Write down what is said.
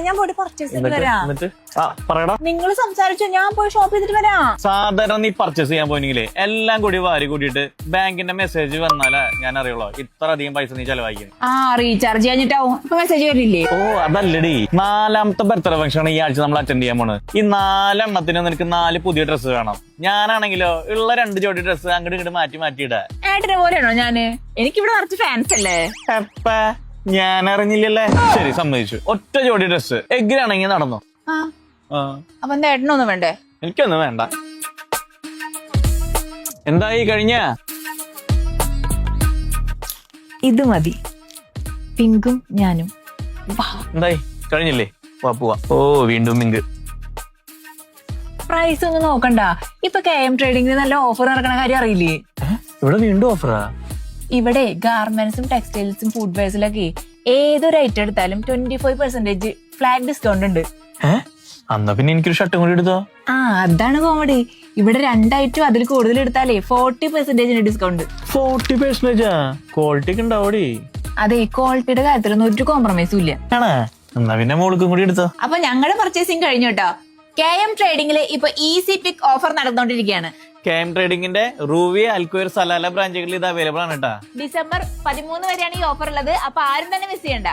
ഞാൻ പോയി പർച്ചേസ് ചെയ്തിട്ട് വരാം. പറയടാ. നിങ്ങൾ സംസാരിച്ചോ, ഞാൻ പോയി ഷോപ്പ് ചെയ്തിട്ട് വരാം. സാധാരണ നീ പർച്ചേസ് ചെയ്യാൻ പോയെങ്കിലേ എല്ലാം കൂടി വാരി കൂട്ടിയിട്ട് ബാങ്കിന്റെ മെസ്സേജ് വന്നാലേ ഞാൻ അറിയുള്ളൂ ഇത്ര അധികം പൈസ നീ ചെലവാക്കിയത്. റീചാർജ് കഴിഞ്ഞിട്ടാവും മെസ്സേജ് വരില്ലേ? ഓ അതല്ലടി, 4ാമത്തെ ബർത്ത്ഡേ ഫംഗ്ഷൻ ആണ് ഈ ആഴ്ച നമ്മൾ അറ്റൻഡ് ചെയ്യാൻ പോണ്. ഈ 4 എണ്ണത്തിന് നിനക്ക് 4 പുതിയ ഡ്രസ്സ് വേണം. ഞാനാണെങ്കിലോ ഉള്ള 2 ജോഡി ഡ്രസ്സ് അങ്ങോട്ട് ഇങ്ങോട്ട് മാറ്റിയിടാ. ഏട്ടനെ പോലെയാണോ ഞാന്? എനിക്കിവിടെ നിറച്ച് ഫാൻസ് അല്ലേ. ഞാൻ അറിഞ്ഞില്ലല്ലേ. ശരി, സമ്മതിച്ചു. ഒറ്റ ജോഡി ഡ്രസ്സ് എഗ്ഗിലാണെങ്കിൽ നടന്നോ? അപ്പൊ എന്താ ഏട്ടനൊന്നും വേണ്ടേ? എനിക്കൊന്നും വേണ്ട. എന്തായി കഴിഞ്ഞ? ഇത് മതി, പിങ്കും ഞാനും. എന്തായി കഴിഞ്ഞില്ലേ? പോവാ. ഓ വീണ്ടും പിങ്ക്. പ്രൈസ് ഒന്നും നോക്കണ്ട. ഇപ്പൊ KM ട്രേഡിംഗിന് നല്ല ഓഫർ നടക്കണ കാര്യം അറിയില്ലേ? ഇവിടെ വീണ്ടും ഓഫറാ? ഇവിടെ ഗാർമെന്റ്സും ടെക്സ്റ്റൈൽസും ഫുഡ് വെയർസിലൊക്കെ ഏതൊരു ഐറ്റം എടുത്താലും 25% ഫ്ലാറ്റ് ഡിസ്കൗണ്ട് ഉണ്ട്. എന്നാ പിന്നെ എനിക്കൊരു ഷർട്ടും കൂടി എടുത്തോ. അതാണ് കോമഡി. ഇവിടെ 2 ഐറ്റം അതിൽ കൂടുതൽ എടുത്താലേ 40% ഡിസ്കൗണ്ട്. 40%? ക്വാളിറ്റി ഒക്കെ ഉണ്ടാവോടി? അതെ, ക്വാളിറ്റിയുടെ കാര്യത്തിലൊന്നും ഒരു കോംപ്രമൈസും ഇല്ല. എന്നാ പിന്നെ മോൾക്കും കൂടി എടുത്തോ. അപ്പൊ ഞങ്ങളുടെ പർച്ചേസിങ് കഴിഞ്ഞു കേട്ടോ. KM ട്രേഡിംഗില് ഇപ്പൊ ഈസി പിക്ക് ഓഫർ നടന്നുകൊണ്ടിരിക്കുകയാണ്. KM ട്രേഡിംഗിന്റെ റൂവി, അൽക്വയർ, സലാല ബ്രാഞ്ചുകളിൽ ഇത് അവൈലബിൾ ആണ് കേട്ടോ. ഡിസംബർ 13 വരെയാണ് ഈ ഓഫർ ഉള്ളത്. അപ്പൊ ആരും തന്നെ മിസ് ചെയ്യണ്ട.